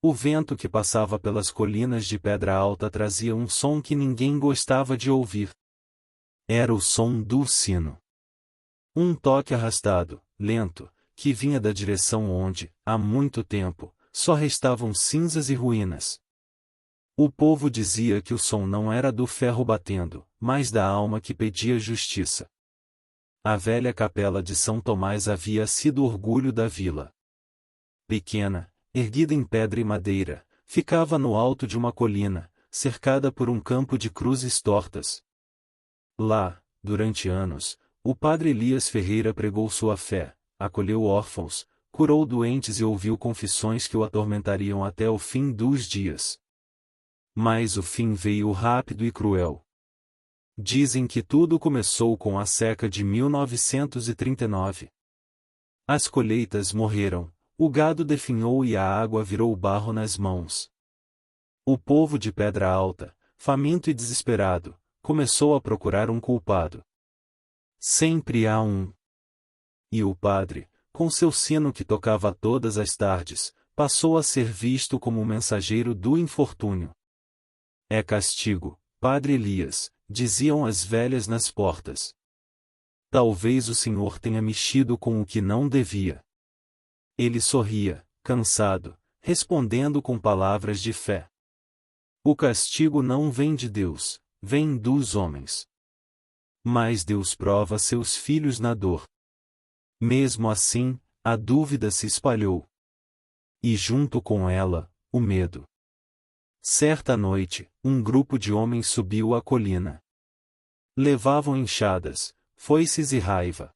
O vento que passava pelas colinas de Pedra Alta trazia um som que ninguém gostava de ouvir. Era o som do sino. Um toque arrastado, lento, que vinha da direção onde, há muito tempo, só restavam cinzas e ruínas. O povo dizia que o som não era do ferro batendo, mas da alma que pedia justiça. A velha capela de São Tomás havia sido orgulho da vila. Pequena, erguida em pedra e madeira, ficava no alto de uma colina, cercada por um campo de cruzes tortas. Lá, durante anos, o padre Elias Ferreira pregou sua fé, acolheu órfãos, curou doentes e ouviu confissões que o atormentariam até o fim dos dias. Mas o fim veio rápido e cruel. Dizem que tudo começou com a seca de 1939. As colheitas morreram, o gado definhou e a água virou barro nas mãos. O povo de Pedra Alta, faminto e desesperado, começou a procurar um culpado. Sempre há um. E o padre, com seu sino que tocava todas as tardes, passou a ser visto como o mensageiro do infortúnio. É castigo, Padre Elias, diziam as velhas nas portas. Talvez o senhor tenha mexido com o que não devia. Ele sorria, cansado, respondendo com palavras de fé. O castigo não vem de Deus, vem dos homens. Mas Deus prova seus filhos na dor. Mesmo assim, a dúvida se espalhou. E junto com ela, o medo. Certa noite, um grupo de homens subiu a colina. Levavam enxadas, foices e raiva.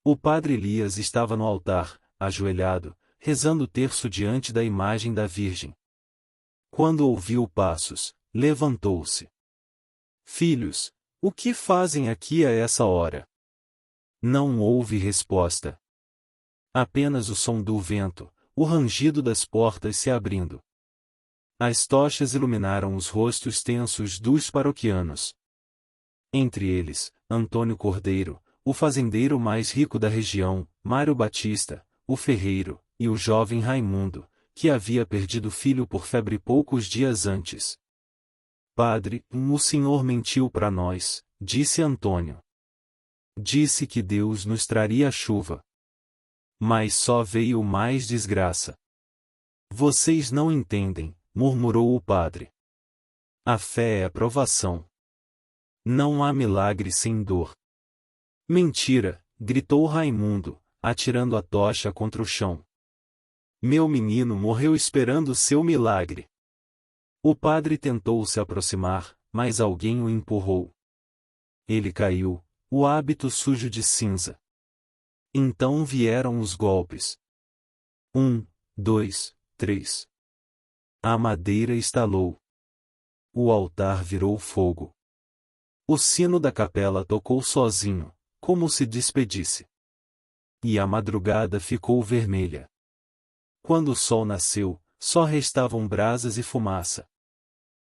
O padre Elias estava no altar, ajoelhado, rezando o terço diante da imagem da Virgem. Quando ouviu passos, levantou-se. Filhos, o que fazem aqui a essa hora? Não houve resposta. Apenas o som do vento, o rangido das portas se abrindo. As tochas iluminaram os rostos tensos dos paroquianos. Entre eles, Antônio Cordeiro, o fazendeiro mais rico da região, Mário Batista, o ferreiro, e o jovem Raimundo, que havia perdido filho por febre poucos dias antes. Padre, o senhor mentiu para nós, disse Antônio. Disse que Deus nos traria chuva. Mas só veio mais desgraça. Vocês não entendem, murmurou o padre. A fé é a provação. Não há milagre sem dor. Mentira, gritou Raimundo, atirando a tocha contra o chão. Meu menino morreu esperando seu milagre. O padre tentou se aproximar, mas alguém o empurrou. Ele caiu, o hábito sujo de cinza. Então vieram os golpes. 1, 2, 3. A madeira estalou. O altar virou fogo. O sino da capela tocou sozinho, como se despedisse. E a madrugada ficou vermelha. Quando o sol nasceu, só restavam brasas e fumaça.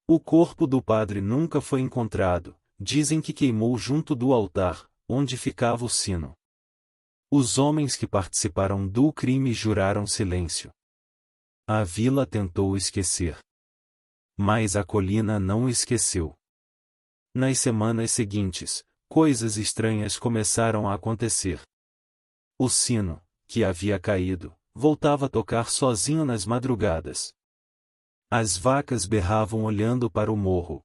O corpo do padre nunca foi encontrado, dizem que queimou junto do altar, onde ficava o sino. Os homens que participaram do crime juraram silêncio. A vila tentou esquecer. Mas a colina não esqueceu. Nas semanas seguintes, coisas estranhas começaram a acontecer. O sino, que havia caído, voltava a tocar sozinho nas madrugadas. As vacas berravam olhando para o morro.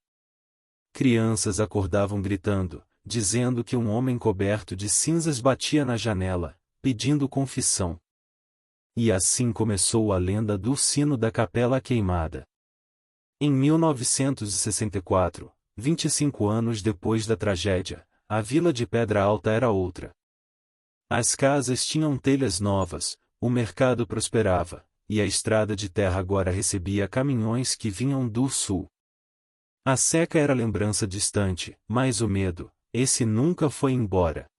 Crianças acordavam gritando, dizendo que um homem coberto de cinzas batia na janela, pedindo confissão. E assim começou a lenda do sino da capela queimada. Em 1964, 25 anos depois da tragédia, a vila de Pedra Alta era outra. As casas tinham telhas novas, o mercado prosperava, e a estrada de terra agora recebia caminhões que vinham do sul. A seca era lembrança distante, mas o medo, esse nunca foi embora.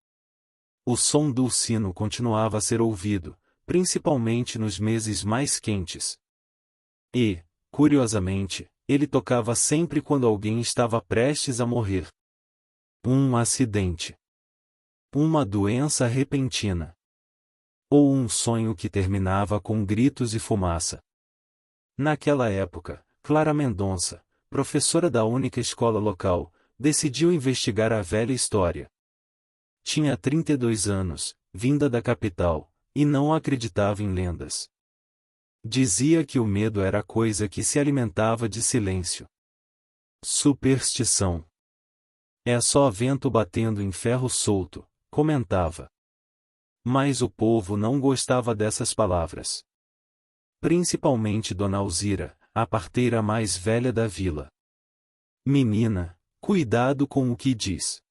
O som do sino continuava a ser ouvido, principalmente nos meses mais quentes. E, curiosamente, ele tocava sempre quando alguém estava prestes a morrer. Um acidente. Uma doença repentina. Ou um sonho que terminava com gritos e fumaça. Naquela época, Clara Mendonça, professora da única escola local, decidiu investigar a velha história. Tinha 32 anos, vinda da capital, e não acreditava em lendas. Dizia que o medo era coisa que se alimentava de silêncio. Superstição. É só vento batendo em ferro solto, comentava. Mas o povo não gostava dessas palavras. Principalmente Dona Alzira, a parteira mais velha da vila. Menina, cuidado com o que diz.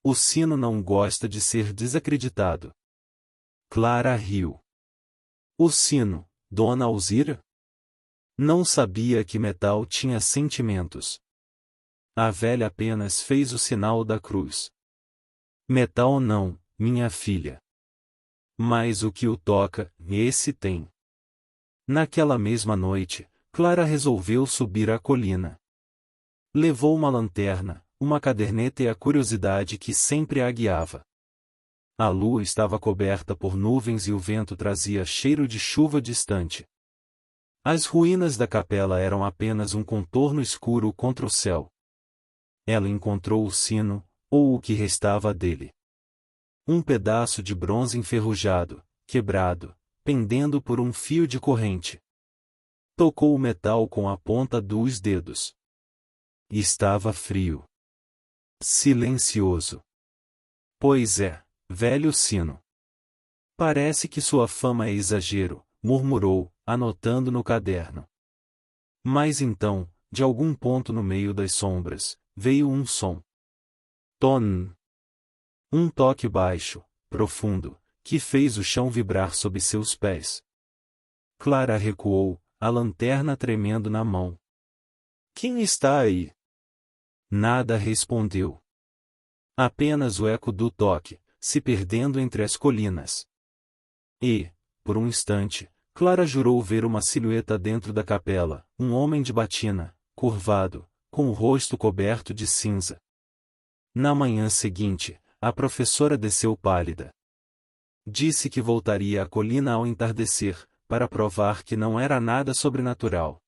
O sino não gosta de ser desacreditado. Clara riu. O sino, Dona Alzira? Não sabia que metal tinha sentimentos. A velha apenas fez o sinal da cruz. Metal não, minha filha. Mas o que o toca, esse tem. Naquela mesma noite, Clara resolveu subir a colina. Levou uma lanterna, uma caderneta e a curiosidade que sempre a guiava. A lua estava coberta por nuvens e o vento trazia cheiro de chuva distante. As ruínas da capela eram apenas um contorno escuro contra o céu. Ela encontrou o sino, ou o que restava dele. Um pedaço de bronze enferrujado, quebrado, pendendo por um fio de corrente. Tocou o metal com a ponta dos dedos. Estava frio. Silencioso. Pois é, velho sino. Parece que sua fama é exagero, murmurou, anotando no caderno. Mas então, de algum ponto no meio das sombras, veio um som. Ton. Um toque baixo, profundo, que fez o chão vibrar sob seus pés. Clara recuou, a lanterna tremendo na mão. Quem está aí? Nada respondeu. Apenas o eco do toque, se perdendo entre as colinas. E, por um instante, Clara jurou ver uma silhueta dentro da capela, um homem de batina, curvado, com o rosto coberto de cinza. Na manhã seguinte, a professora desceu pálida. Disse que voltaria à colina ao entardecer, para provar que não era nada sobrenatural.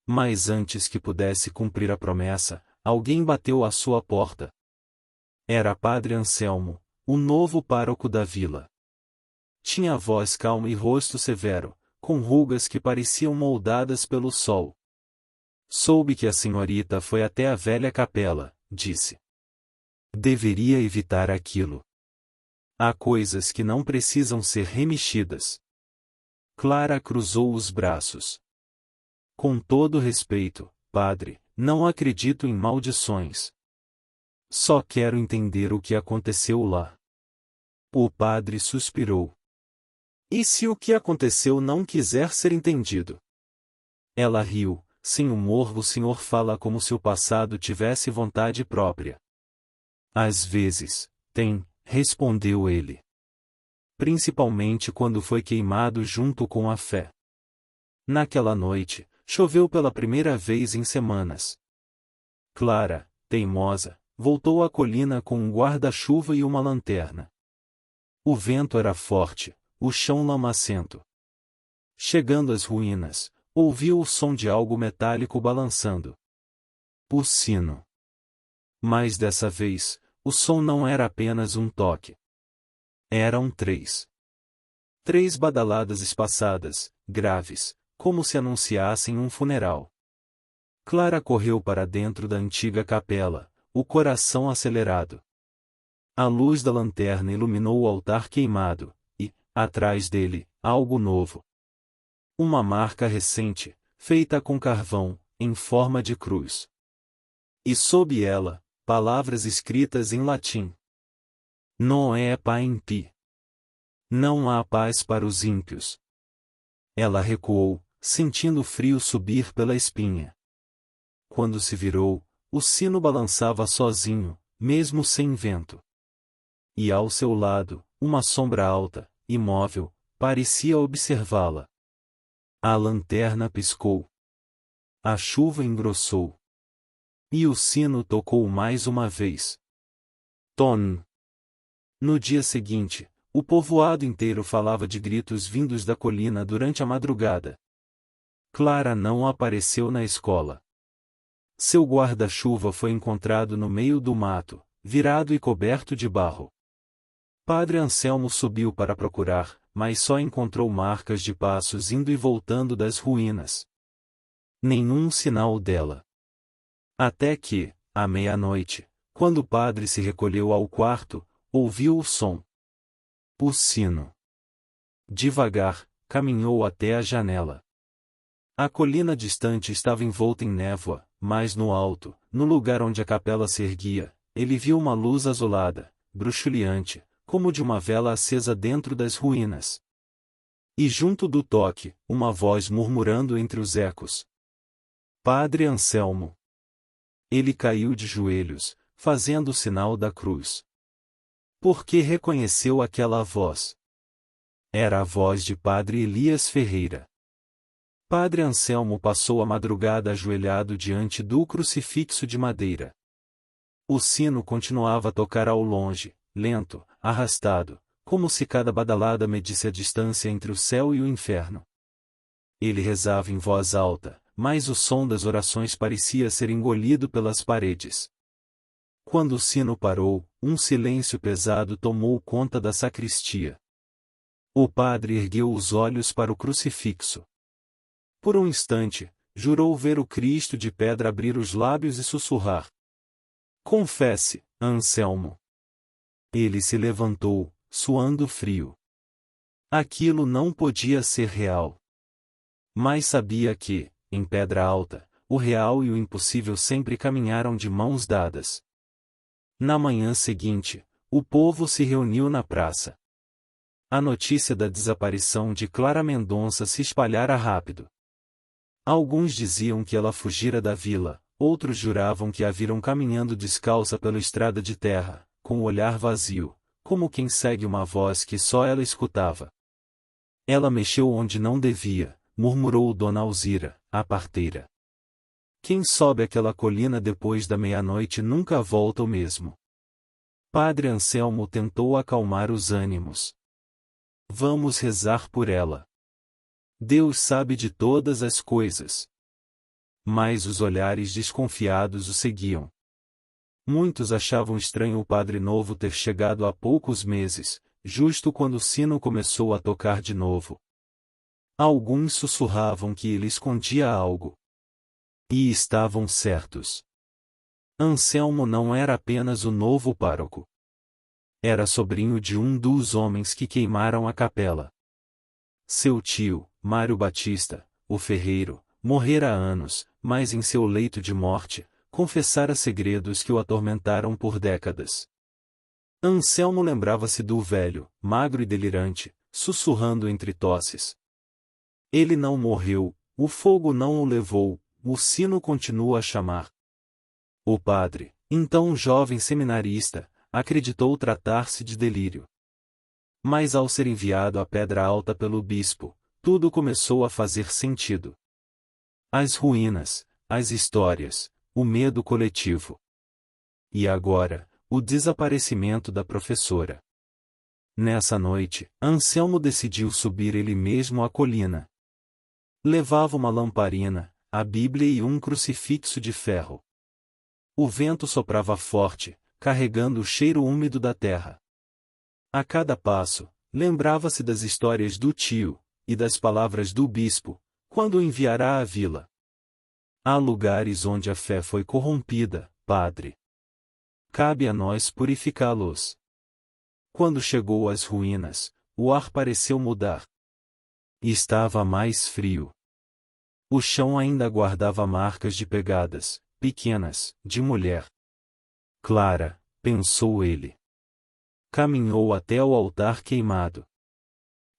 Mas antes que pudesse cumprir a promessa, alguém bateu à sua porta. Era Padre Anselmo, o novo pároco da vila. Tinha voz calma e rosto severo, com rugas que pareciam moldadas pelo sol. Soube que a senhorita foi até a velha capela, disse. Deveria evitar aquilo. Há coisas que não precisam ser remexidas. Clara cruzou os braços. Com todo respeito, padre, não acredito em maldições. Só quero entender o que aconteceu lá. O padre suspirou. E se o que aconteceu não quiser ser entendido? Ela riu. Sem humor, o senhor fala como se o passado tivesse vontade própria. Às vezes, tem, respondeu ele. Principalmente quando foi queimado junto com a fé. Naquela noite, choveu pela primeira vez em semanas. Clara, teimosa, voltou à colina com um guarda-chuva e uma lanterna. O vento era forte, o chão lamacento. Chegando às ruínas, ouviu o som de algo metálico balançando. O sino. Mas dessa vez, o som não era apenas um toque. Eram três. Três badaladas espaçadas, graves, como se anunciassem um funeral. Clara correu para dentro da antiga capela, o coração acelerado. A luz da lanterna iluminou o altar queimado, e, atrás dele, algo novo. Uma marca recente, feita com carvão, em forma de cruz. E sob ela, palavras escritas em latim. Noe paimpi. Não há paz para os ímpios. Ela recuou, sentindo o frio subir pela espinha. Quando se virou, o sino balançava sozinho, mesmo sem vento. E ao seu lado, uma sombra alta, imóvel, parecia observá-la. A lanterna piscou. A chuva engrossou. E o sino tocou mais uma vez. Ton. No dia seguinte, o povoado inteiro falava de gritos vindos da colina durante a madrugada. Clara não apareceu na escola. Seu guarda-chuva foi encontrado no meio do mato, virado e coberto de barro. Padre Anselmo subiu para procurar, mas só encontrou marcas de passos indo e voltando das ruínas. Nenhum sinal dela. Até que, à meia-noite, quando o padre se recolheu ao quarto, ouviu o som. O sino. Devagar, caminhou até a janela. A colina distante estava envolta em névoa, mas no alto, no lugar onde a capela se erguia, ele viu uma luz azulada, bruxuleante, como de uma vela acesa dentro das ruínas. E junto do toque, uma voz murmurando entre os ecos. Padre Anselmo. Ele caiu de joelhos, fazendo o sinal da cruz. Porque reconheceu aquela voz. Era a voz de Padre Elias Ferreira. Padre Anselmo passou a madrugada ajoelhado diante do crucifixo de madeira. O sino continuava a tocar ao longe, lento, arrastado, como se cada badalada medisse a distância entre o céu e o inferno. Ele rezava em voz alta, mas o som das orações parecia ser engolido pelas paredes. Quando o sino parou, um silêncio pesado tomou conta da sacristia. O padre ergueu os olhos para o crucifixo. Por um instante, jurou ver o Cristo de pedra abrir os lábios e sussurrar. Confesse, Anselmo. Ele se levantou, suando frio. Aquilo não podia ser real. Mas sabia que, em Pedra Alta, o real e o impossível sempre caminharam de mãos dadas. Na manhã seguinte, o povo se reuniu na praça. A notícia da desaparição de Clara Mendonça se espalhara rápido. Alguns diziam que ela fugira da vila, outros juravam que a viram caminhando descalça pela estrada de terra, com o olhar vazio, como quem segue uma voz que só ela escutava. Ela mexeu onde não devia, murmurou Dona Alzira, a parteira. Quem sobe aquela colina depois da meia-noite nunca volta o mesmo. Padre Anselmo tentou acalmar os ânimos. Vamos rezar por ela. Deus sabe de todas as coisas. Mas os olhares desconfiados o seguiam. Muitos achavam estranho o padre novo ter chegado há poucos meses, justo quando o sino começou a tocar de novo. Alguns sussurravam que ele escondia algo. E estavam certos. Anselmo não era apenas o novo pároco. Era sobrinho de um dos homens que queimaram a capela. Seu tio, Mário Batista, o ferreiro, morrera há anos, mas em seu leito de morte, confessara segredos que o atormentaram por décadas. Anselmo lembrava-se do velho, magro e delirante, sussurrando entre tosses. Ele não morreu, o fogo não o levou, o sino continua a chamar. O padre, então jovem seminarista, acreditou tratar-se de delírio. Mas ao ser enviado à Pedra Alta pelo bispo, tudo começou a fazer sentido. As ruínas, as histórias, o medo coletivo. E agora, o desaparecimento da professora. Nessa noite, Anselmo decidiu subir ele mesmo a colina. Levava uma lamparina, a Bíblia e um crucifixo de ferro. O vento soprava forte, carregando o cheiro úmido da terra. A cada passo, lembrava-se das histórias do tio, e das palavras do bispo, quando o enviará à vila. Há lugares onde a fé foi corrompida, padre. Cabe a nós purificá-los. Quando chegou às ruínas, o ar pareceu mudar. Estava mais frio. O chão ainda guardava marcas de pegadas, pequenas, de mulher. Clara, pensou ele. Caminhou até o altar queimado.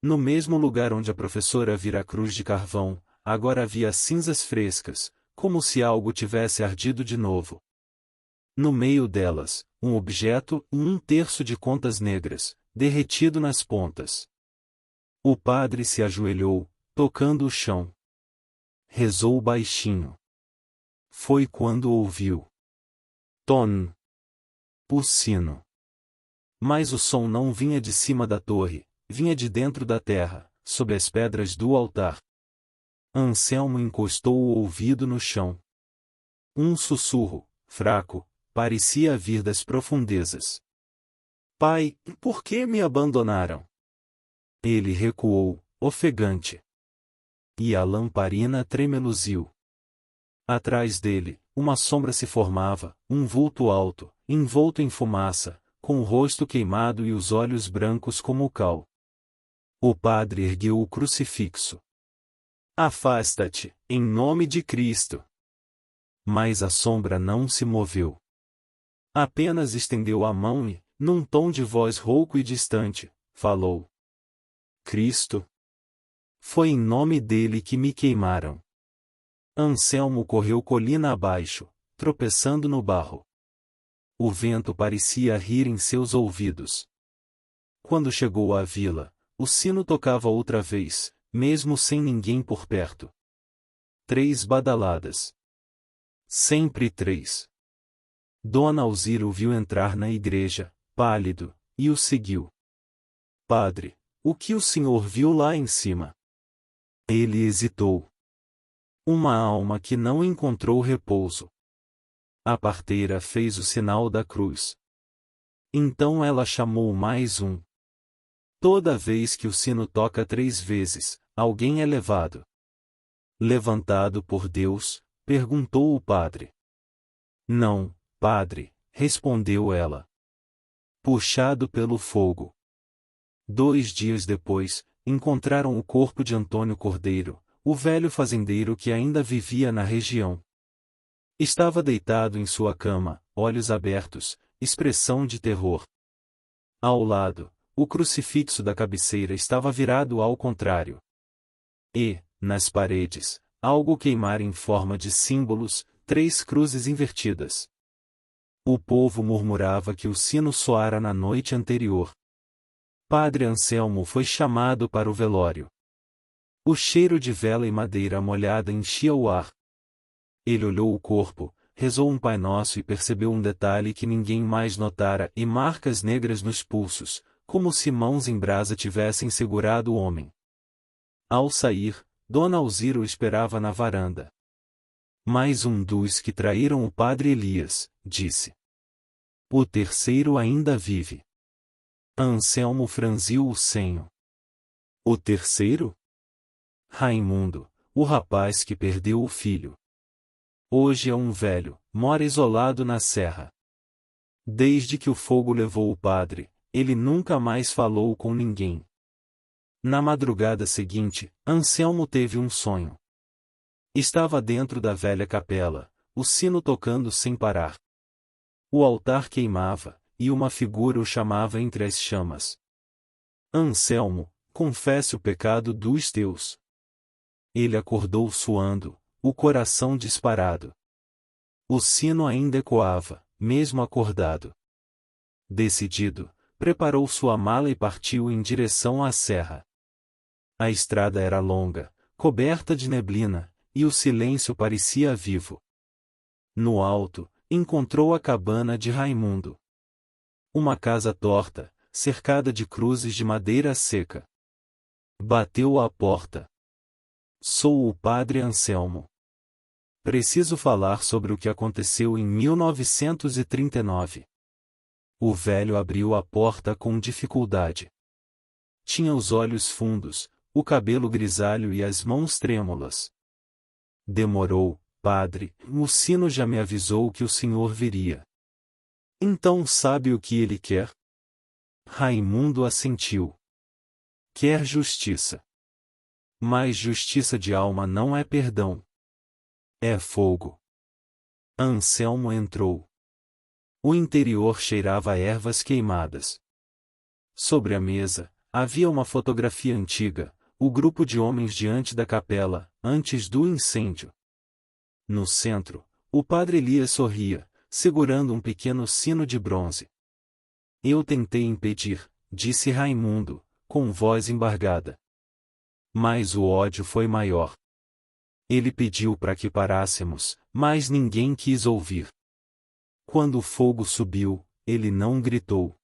No mesmo lugar onde a professora vira a cruz de carvão, agora havia cinzas frescas, como se algo tivesse ardido de novo. No meio delas, um objeto, um terço de contas negras, derretido nas pontas. O padre se ajoelhou, tocando o chão. Rezou baixinho. Foi quando ouviu. Ton. O sino. Mas o som não vinha de cima da torre, vinha de dentro da terra, sob as pedras do altar. Anselmo encostou o ouvido no chão. Um sussurro, fraco, parecia vir das profundezas. Pai, por que me abandonaram? Ele recuou, ofegante. E a lamparina tremeluziu. Atrás dele, uma sombra se formava, um vulto alto, envolto em fumaça, com o rosto queimado e os olhos brancos como o cal. O padre ergueu o crucifixo. Afasta-te, em nome de Cristo. Mas a sombra não se moveu. Apenas estendeu a mão e, num tom de voz rouco e distante, falou: Cristo. Foi em nome dele que me queimaram. Anselmo correu colina abaixo, tropeçando no barro. O vento parecia rir em seus ouvidos. Quando chegou à vila, o sino tocava outra vez, mesmo sem ninguém por perto. 3 badaladas. Sempre 3. Dona Alzira o viu entrar na igreja, pálido, e o seguiu. Padre, o que o senhor viu lá em cima? Ele hesitou. Uma alma que não encontrou repouso. A parteira fez o sinal da cruz. Então ela chamou mais um. Toda vez que o sino toca 3 vezes, alguém é levado. Levantado por Deus? Perguntou o padre. Não, padre, respondeu ela. Puxado pelo fogo. 2 dias depois, encontraram o corpo de Antônio Cordeiro, o velho fazendeiro que ainda vivia na região. Estava deitado em sua cama, olhos abertos, expressão de terror. Ao lado, o crucifixo da cabeceira estava virado ao contrário. E, nas paredes, algo queimar em forma de símbolos, 3 cruzes invertidas. O povo murmurava que o sino soara na noite anterior. Padre Anselmo foi chamado para o velório. O cheiro de vela e madeira molhada enchia o ar. Ele olhou o corpo, rezou um Pai Nosso e percebeu um detalhe que ninguém mais notara e marcas negras nos pulsos, como se mãos em brasa tivessem segurado o homem. Ao sair, Dona Alzira o esperava na varanda. Mais um dos que traíram o padre Elias, disse. O terceiro ainda vive. Anselmo franziu o senho. O terceiro? Raimundo, o rapaz que perdeu o filho. Hoje é um velho, mora isolado na serra. Desde que o fogo levou o padre, ele nunca mais falou com ninguém. Na madrugada seguinte, Anselmo teve um sonho. Estava dentro da velha capela, o sino tocando sem parar. O altar queimava, e uma figura o chamava entre as chamas. Anselmo, confesse o pecado dos teus. Ele acordou suando, o coração disparado. O sino ainda ecoava, mesmo acordado. Decidido, preparou sua mala e partiu em direção à serra. A estrada era longa, coberta de neblina, e o silêncio parecia vivo. No alto, encontrou a cabana de Raimundo. Uma casa torta, cercada de cruzes de madeira seca. Bateu à porta. Sou o padre Anselmo. Preciso falar sobre o que aconteceu em 1939. O velho abriu a porta com dificuldade. Tinha os olhos fundos, o cabelo grisalho e as mãos trêmulas. Demorou, padre, o sino já me avisou que o senhor viria. Então sabe o que ele quer? Raimundo assentiu. Quer justiça. Mas justiça de alma não é perdão. É fogo. Anselmo entrou. O interior cheirava a ervas queimadas. Sobre a mesa, havia uma fotografia antiga, o grupo de homens diante da capela, antes do incêndio. No centro, o padre Elias sorria, segurando um pequeno sino de bronze. Eu tentei impedir, disse Raimundo, com voz embargada. Mas o ódio foi maior. Ele pediu para que parássemos, mas ninguém quis ouvir. Quando o fogo subiu, ele não gritou.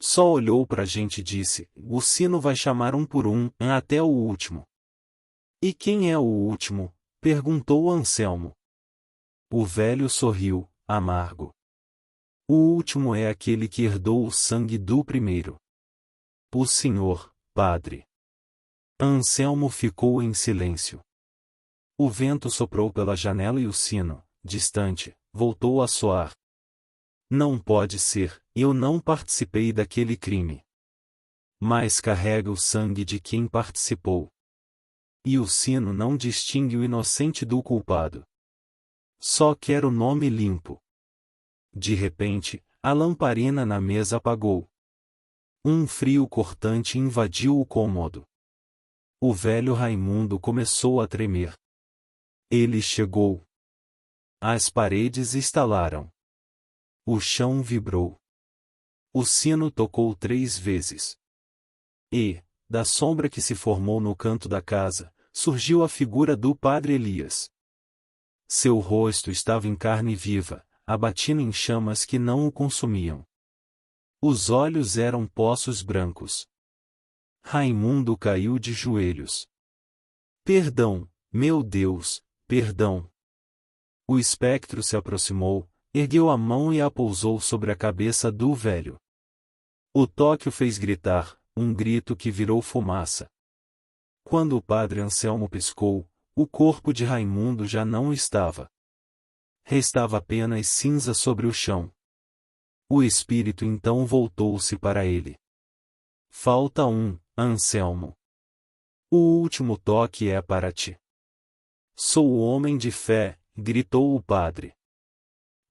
Só olhou para a gente e disse: o sino vai chamar um por um, até o último. E quem é o último? Perguntou Anselmo. O velho sorriu, amargo. O último é aquele que herdou o sangue do primeiro. O senhor, padre. Anselmo ficou em silêncio. O vento soprou pela janela e o sino, distante, voltou a soar. Não pode ser, eu não participei daquele crime. Mas carrega o sangue de quem participou. E o sino não distingue o inocente do culpado. Só quer o nome limpo. De repente, a lamparina na mesa apagou. Um frio cortante invadiu o cômodo. O velho Raimundo começou a tremer. Ele chegou. As paredes estalaram. O chão vibrou. O sino tocou 3 vezes. E, da sombra que se formou no canto da casa, surgiu a figura do padre Elias. Seu rosto estava em carne viva, abatido em chamas que não o consumiam. Os olhos eram poços brancos. Raimundo caiu de joelhos. Perdão, meu Deus, perdão. O espectro se aproximou, ergueu a mão e a pousou sobre a cabeça do velho. O toque o fez gritar, um grito que virou fumaça. Quando o padre Anselmo piscou, o corpo de Raimundo já não estava. Restava apenas cinza sobre o chão. O espírito então voltou-se para ele. Falta um, Anselmo. O último toque é para ti. Sou o homem de fé, gritou o padre.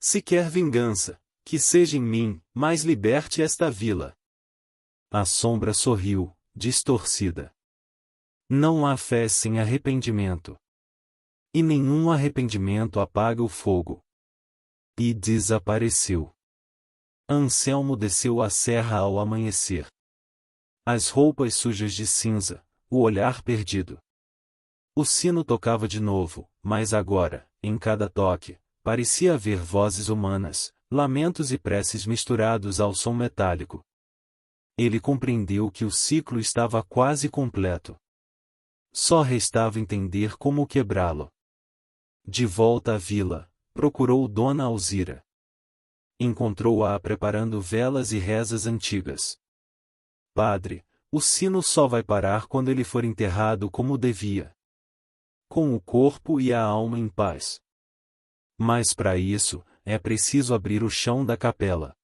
Se quer vingança, que seja em mim, mas liberte esta vila. A sombra sorriu, distorcida. Não há fé sem arrependimento. E nenhum arrependimento apaga o fogo. E desapareceu. Anselmo desceu a serra ao amanhecer. As roupas sujas de cinza, o olhar perdido. O sino tocava de novo, mas agora, em cada toque, parecia haver vozes humanas, lamentos e preces misturados ao som metálico. Ele compreendeu que o ciclo estava quase completo. Só restava entender como quebrá-lo. De volta à vila, procurou Dona Alzira. Encontrou-a preparando velas e rezas antigas. Padre, o sino só vai parar quando ele for enterrado como devia. Com o corpo e a alma em paz. Mas para isso, é preciso abrir o chão da capela.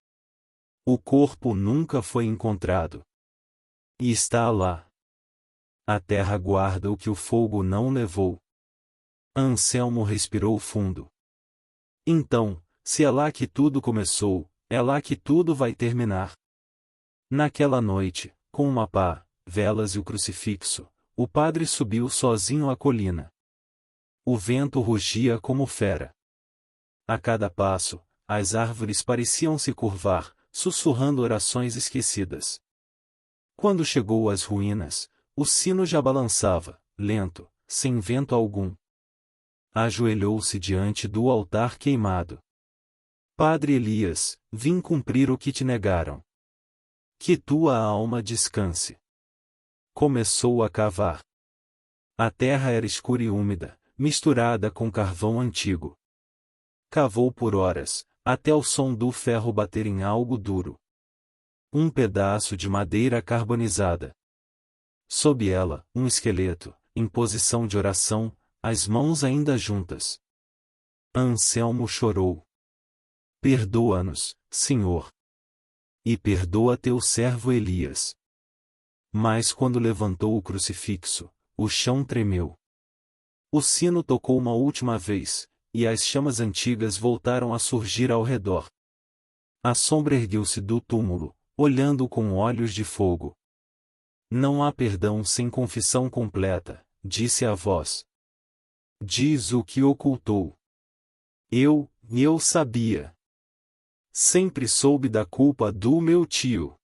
O corpo nunca foi encontrado. E está lá. A terra guarda o que o fogo não levou. Anselmo respirou fundo. Então, se é lá que tudo começou, é lá que tudo vai terminar. Naquela noite, com uma pá, velas e o crucifixo, o padre subiu sozinho a colina. O vento rugia como fera. A cada passo, as árvores pareciam se curvar, sussurrando orações esquecidas. Quando chegou às ruínas, o sino já balançava, lento, sem vento algum. Ajoelhou-se diante do altar queimado. Padre Elias, vim cumprir o que te negaram. Que tua alma descanse. Começou a cavar. A terra era escura e úmida, misturada com carvão antigo. Cavou por horas, até o som do ferro bater em algo duro. Um pedaço de madeira carbonizada. Sob ela, um esqueleto, em posição de oração, as mãos ainda juntas. Anselmo chorou. Perdoa-nos, Senhor. E perdoa teu servo Elias. Mas quando levantou o crucifixo, o chão tremeu. O sino tocou uma última vez, e as chamas antigas voltaram a surgir ao redor. A sombra ergueu-se do túmulo, olhando com olhos de fogo. Não há perdão sem confissão completa, disse a voz. Diz o que ocultou. Eu sabia. Sempre soube da culpa do meu tio.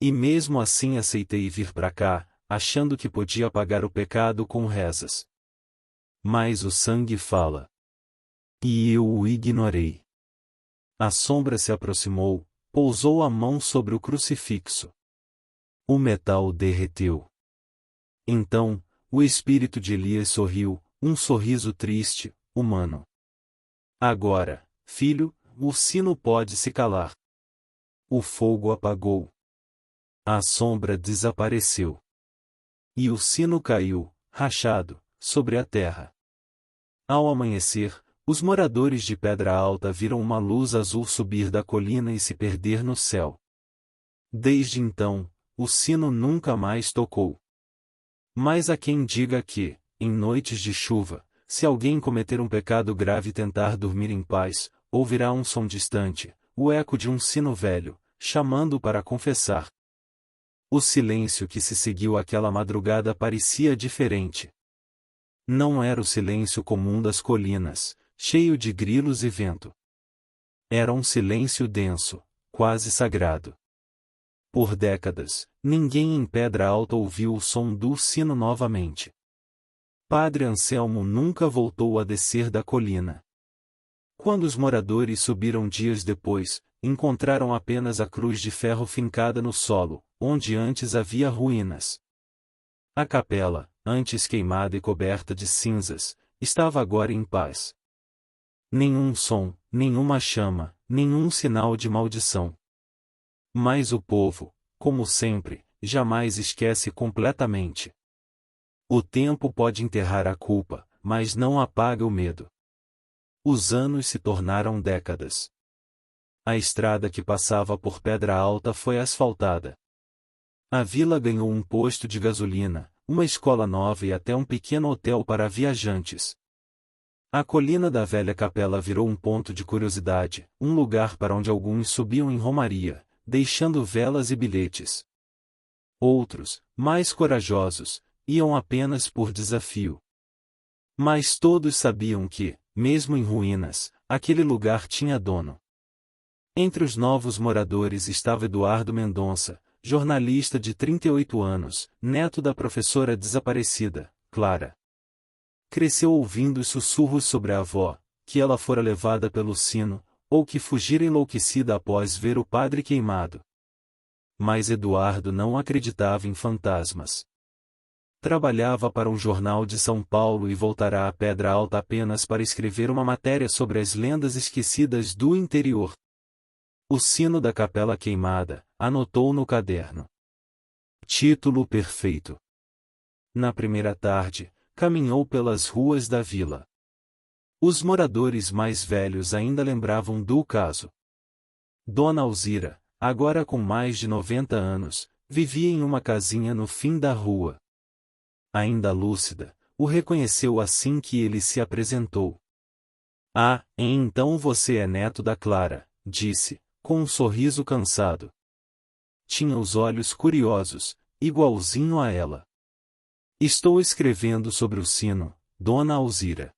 E mesmo assim aceitei vir pra cá, achando que podia apagar o pecado com rezas. Mas o sangue fala. E eu o ignorei. A sombra se aproximou, pousou a mão sobre o crucifixo. O metal derreteu. Então, o espírito de Elias sorriu, um sorriso triste, humano. Agora, filho, o sino pode se calar. O fogo apagou. A sombra desapareceu. E o sino caiu, rachado, sobre a terra. Ao amanhecer, os moradores de Pedra Alta viram uma luz azul subir da colina e se perder no céu. Desde então, o sino nunca mais tocou. Mas há quem diga que, em noites de chuva, se alguém cometer um pecado grave e tentar dormir em paz, ouvirá um som distante, o eco de um sino velho, chamando para confessar. O silêncio que se seguiu àquela madrugada parecia diferente. Não era o silêncio comum das colinas, cheio de grilos e vento. Era um silêncio denso, quase sagrado. Por décadas, ninguém em Pedra Alta ouviu o som do sino novamente. Padre Anselmo nunca voltou a descer da colina. Quando os moradores subiram dias depois, encontraram apenas a cruz de ferro fincada no solo, onde antes havia ruínas. A capela, antes queimada e coberta de cinzas, estava agora em paz. Nenhum som, nenhuma chama, nenhum sinal de maldição. Mas o povo, como sempre, jamais esquece completamente. O tempo pode enterrar a culpa, mas não apaga o medo. Os anos se tornaram décadas. A estrada que passava por Pedra Alta foi asfaltada. A vila ganhou um posto de gasolina, uma escola nova e até um pequeno hotel para viajantes. A colina da velha capela virou um ponto de curiosidade, um lugar para onde alguns subiam em romaria, deixando velas e bilhetes. Outros, mais corajosos, iam apenas por desafio. Mas todos sabiam que, mesmo em ruínas, aquele lugar tinha dono. Entre os novos moradores estava Eduardo Mendonça, jornalista de 38 anos, neto da professora desaparecida, Clara. Cresceu ouvindo os sussurros sobre a avó, que ela fora levada pelo sino, ou que fugira enlouquecida após ver o padre queimado. Mas Eduardo não acreditava em fantasmas. Trabalhava para um jornal de São Paulo e voltará a Pedra Alta apenas para escrever uma matéria sobre as lendas esquecidas do interior. O sino da capela queimada, anotou no caderno. Título perfeito. Na primeira tarde, caminhou pelas ruas da vila. Os moradores mais velhos ainda lembravam do caso. Dona Alzira, agora com mais de 90 anos, vivia em uma casinha no fim da rua. Ainda lúcida, o reconheceu assim que ele se apresentou. Ah, então você é neto da Clara, disse, com um sorriso cansado. Tinha os olhos curiosos, igualzinho a ela. Estou escrevendo sobre o sino, Dona Alzira.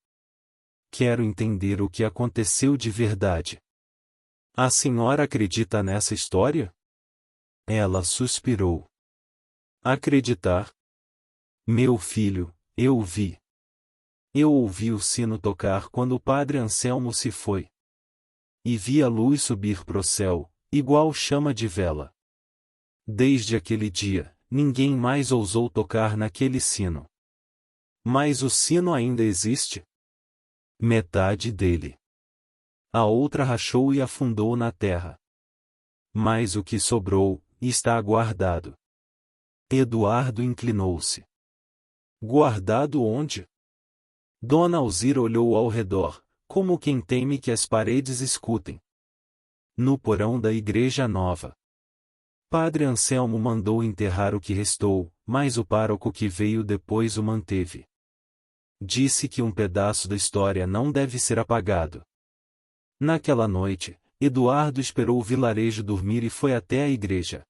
Quero entender o que aconteceu de verdade. A senhora acredita nessa história? Ela suspirou. Acreditar? Meu filho, eu vi. Eu ouvi o sino tocar quando o padre Anselmo se foi. E vi a luz subir pro céu, igual chama de vela. Desde aquele dia, ninguém mais ousou tocar naquele sino. Mas o sino ainda existe? Metade dele. A outra rachou e afundou na terra. Mas o que sobrou, está guardado. Eduardo inclinou-se. Guardado onde? Dona Alzira olhou ao redor, como quem teme que as paredes escutem. No porão da igreja nova. Padre Anselmo mandou enterrar o que restou, mas o pároco que veio depois o manteve. Disse que um pedaço da história não deve ser apagado. Naquela noite, Eduardo esperou o vilarejo dormir e foi até a igreja.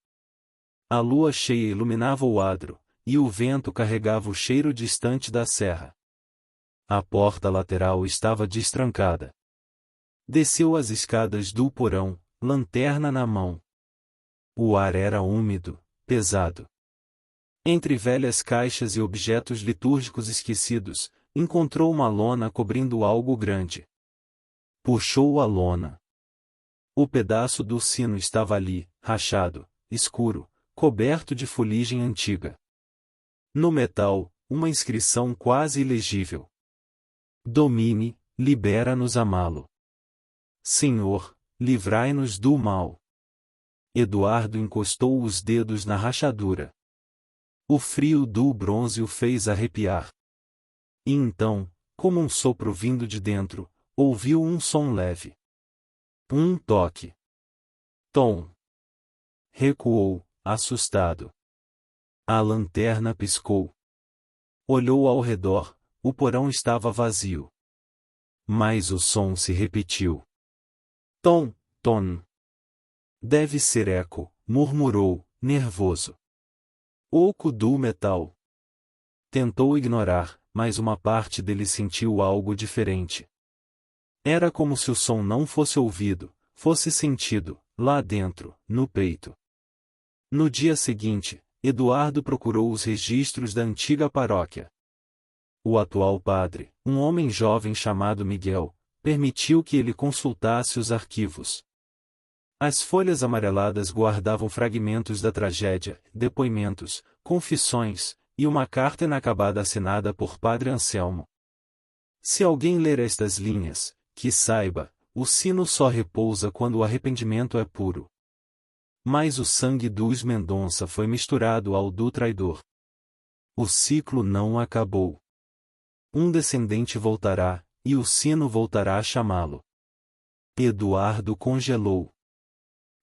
A lua cheia iluminava o adro, e o vento carregava o cheiro distante da serra. A porta lateral estava destrancada. Desceu as escadas do porão, lanterna na mão. O ar era úmido, pesado. Entre velhas caixas e objetos litúrgicos esquecidos, encontrou uma lona cobrindo algo grande. Puxou a lona. O pedaço do sino estava ali, rachado, escuro, coberto de fuligem antiga. No metal, uma inscrição quase ilegível. Domine, libera-nos amá-lo. Senhor, livrai-nos do mal. Eduardo encostou os dedos na rachadura. O frio do bronze o fez arrepiar. E então, como um sopro vindo de dentro, ouviu um som leve. Um toque. Tom. Recuou, assustado. A lanterna piscou. Olhou ao redor, o porão estava vazio. Mas o som se repetiu. Tom, Tom. Deve ser eco, murmurou, nervoso. Oco do metal. Tentou ignorar, mas uma parte dele sentiu algo diferente. Era como se o som não fosse ouvido, fosse sentido, lá dentro, no peito. No dia seguinte, Eduardo procurou os registros da antiga paróquia. O atual padre, um homem jovem chamado Miguel, permitiu que ele consultasse os arquivos. As folhas amareladas guardavam fragmentos da tragédia, depoimentos, confissões, e uma carta inacabada assinada por Padre Anselmo. Se alguém ler estas linhas, que saiba, o sino só repousa quando o arrependimento é puro. Mas o sangue dos Mendonça foi misturado ao do traidor. O ciclo não acabou. Um descendente voltará, e o sino voltará a chamá-lo. Eduardo congelou.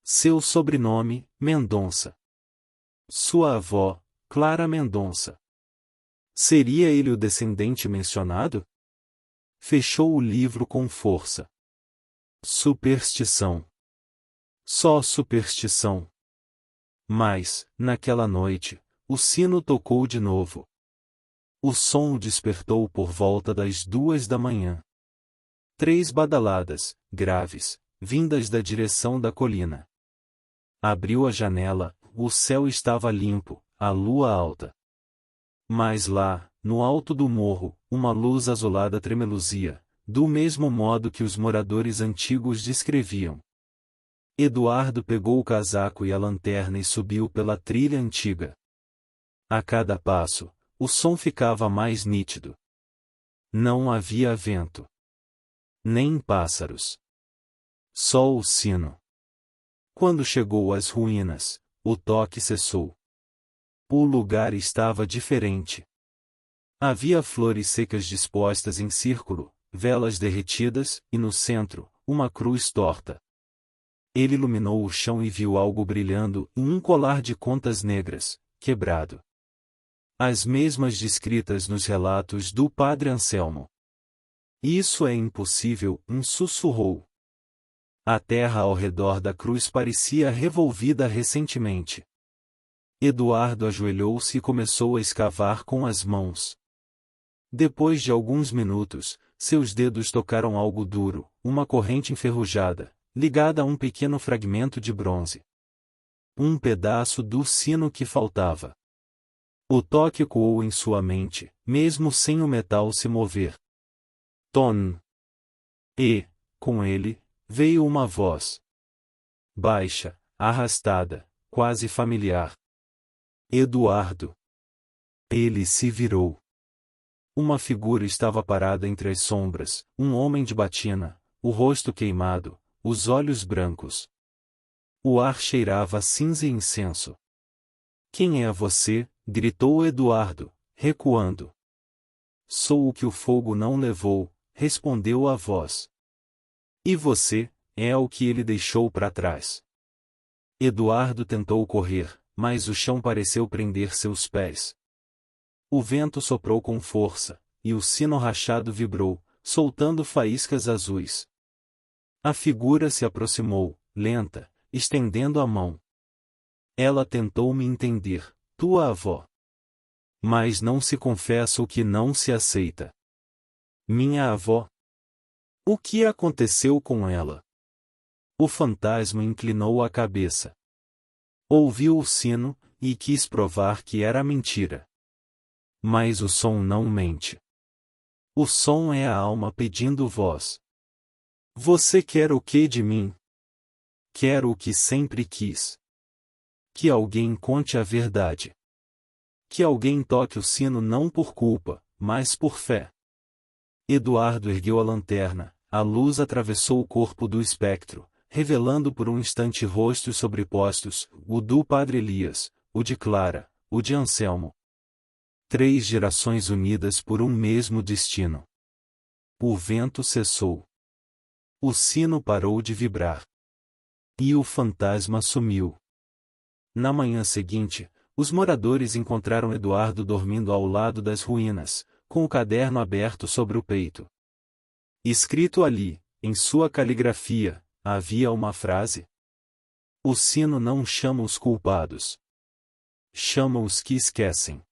Seu sobrenome, Mendonça. Sua avó, Clara Mendonça. Seria ele o descendente mencionado? Fechou o livro com força. Superstição. Só superstição. Mas, naquela noite, o sino tocou de novo. O som o despertou por volta das 2 da manhã. 3 badaladas, graves, vindas da direção da colina. Abriu a janela, o céu estava limpo, a lua alta. Mas lá, no alto do morro, uma luz azulada tremeluzia, do mesmo modo que os moradores antigos descreviam. Eduardo pegou o casaco e a lanterna e subiu pela trilha antiga. A cada passo, o som ficava mais nítido. Não havia vento. Nem pássaros. Só o sino. Quando chegou às ruínas, o toque cessou. O lugar estava diferente. Havia flores secas dispostas em círculo, velas derretidas, e no centro, uma cruz torta. Ele iluminou o chão e viu algo brilhando em um colar de contas negras, quebrado. As mesmas descritas nos relatos do Padre Anselmo. Isso é impossível, sussurrou. A terra ao redor da cruz parecia revolvida recentemente. Eduardo ajoelhou-se e começou a escavar com as mãos. Depois de alguns minutos, seus dedos tocaram algo duro, uma corrente enferrujada, ligada a um pequeno fragmento de bronze. Um pedaço do sino que faltava. O toque ecoou em sua mente, mesmo sem o metal se mover. Tom. E, com ele, veio uma voz. Baixa, arrastada, quase familiar. Eduardo. Ele se virou. Uma figura estava parada entre as sombras, um homem de batina, o rosto queimado, os olhos brancos. O ar cheirava a cinza e incenso. Quem é você? Gritou Eduardo, recuando. Sou o que o fogo não levou, respondeu a voz. E você, é o que ele deixou para trás. Eduardo tentou correr, mas o chão pareceu prender seus pés. O vento soprou com força, e o sino rachado vibrou, soltando faíscas azuis. A figura se aproximou, lenta, estendendo a mão. Ela tentou me entender, tua avó. Mas não se confessa o que não se aceita. Minha avó. O que aconteceu com ela? O fantasma inclinou a cabeça. Ouviu o sino, e quis provar que era mentira. Mas o som não mente. O som é a alma pedindo voz. Você quer o que de mim? Quero o que sempre quis. Que alguém conte a verdade. Que alguém toque o sino não por culpa, mas por fé. Eduardo ergueu a lanterna, a luz atravessou o corpo do espectro, revelando por um instante rostos sobrepostos, o do Padre Elias, o de Clara, o de Anselmo. 3 gerações unidas por um mesmo destino. O vento cessou. O sino parou de vibrar. E o fantasma sumiu. Na manhã seguinte, os moradores encontraram Eduardo dormindo ao lado das ruínas, com o caderno aberto sobre o peito. Escrito ali, em sua caligrafia, havia uma frase: o sino não chama os culpados. Chama os que esquecem.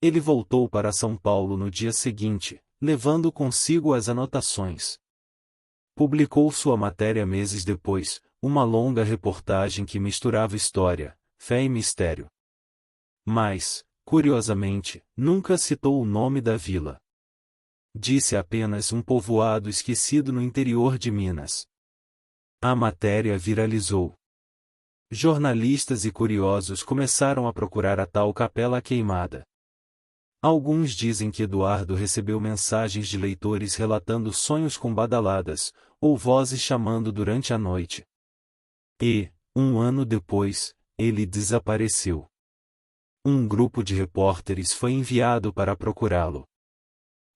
Ele voltou para São Paulo no dia seguinte, levando consigo as anotações. Publicou sua matéria meses depois, uma longa reportagem que misturava história, fé e mistério. Mas, curiosamente, nunca citou o nome da vila. Disse apenas um povoado esquecido no interior de Minas. A matéria viralizou. Jornalistas e curiosos começaram a procurar a tal capela queimada. Alguns dizem que Eduardo recebeu mensagens de leitores relatando sonhos com badaladas, ou vozes chamando durante a noite. E, um ano depois, ele desapareceu. Um grupo de repórteres foi enviado para procurá-lo.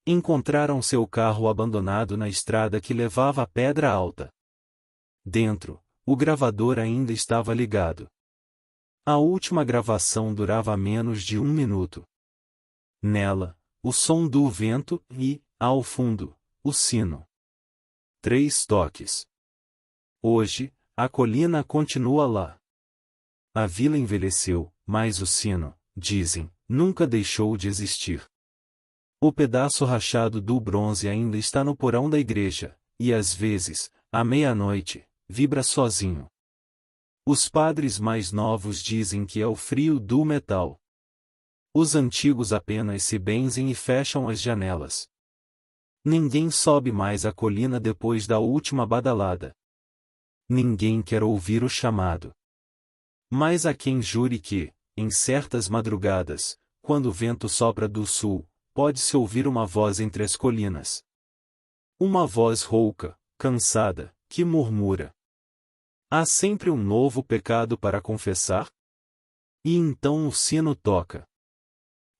Encontraram seu carro abandonado na estrada que levava à Pedra Alta. Dentro, o gravador ainda estava ligado. A última gravação durava menos de 1 minuto. Nela, o som do vento e, ao fundo, o sino. 3 toques. Hoje, a colina continua lá. A vila envelheceu, mas o sino, dizem, nunca deixou de existir. O pedaço rachado do bronze ainda está no porão da igreja, e às vezes, à meia-noite, vibra sozinho. Os padres mais novos dizem que é o frio do metal. Os antigos apenas se benzem e fecham as janelas. Ninguém sobe mais a colina depois da última badalada. Ninguém quer ouvir o chamado. Mas há quem jure que, em certas madrugadas, quando o vento sopra do sul, pode-se ouvir uma voz entre as colinas. Uma voz rouca, cansada, que murmura. Há sempre um novo pecado para confessar? E então o sino toca.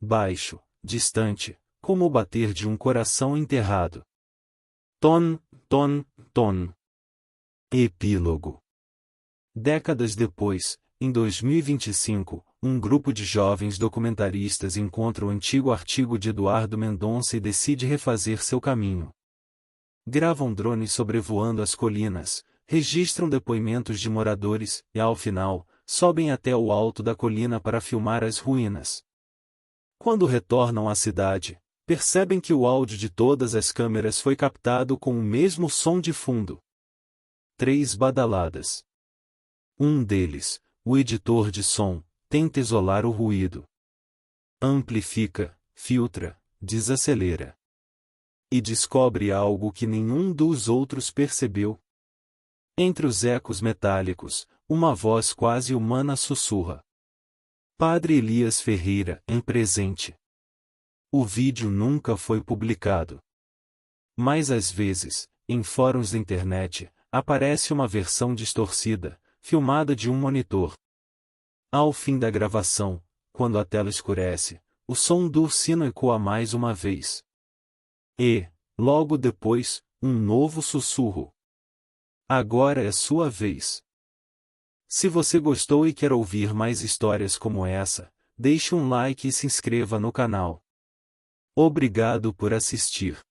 Baixo, distante, como o bater de um coração enterrado. Ton, ton, ton. Epílogo. Décadas depois, em 2025, um grupo de jovens documentaristas encontra o antigo artigo de Eduardo Mendonça e decide refazer seu caminho. Gravam drones sobrevoando as colinas, registram depoimentos de moradores e, ao final, sobem até o alto da colina para filmar as ruínas. Quando retornam à cidade, percebem que o áudio de todas as câmeras foi captado com o mesmo som de fundo. 3 badaladas. Um deles, o editor de som, tenta isolar o ruído. Amplifica, filtra, desacelera. E descobre algo que nenhum dos outros percebeu. Entre os ecos metálicos, uma voz quase humana sussurra. Padre Elias Ferreira, em presente. O vídeo nunca foi publicado. Mas às vezes, em fóruns da internet, aparece uma versão distorcida, filmada de um monitor. Ao fim da gravação, quando a tela escurece, o som do sino ecoa mais uma vez. E, logo depois, um novo sussurro. Agora é sua vez. Se você gostou e quer ouvir mais histórias como essa, deixe um like e se inscreva no canal. Obrigado por assistir.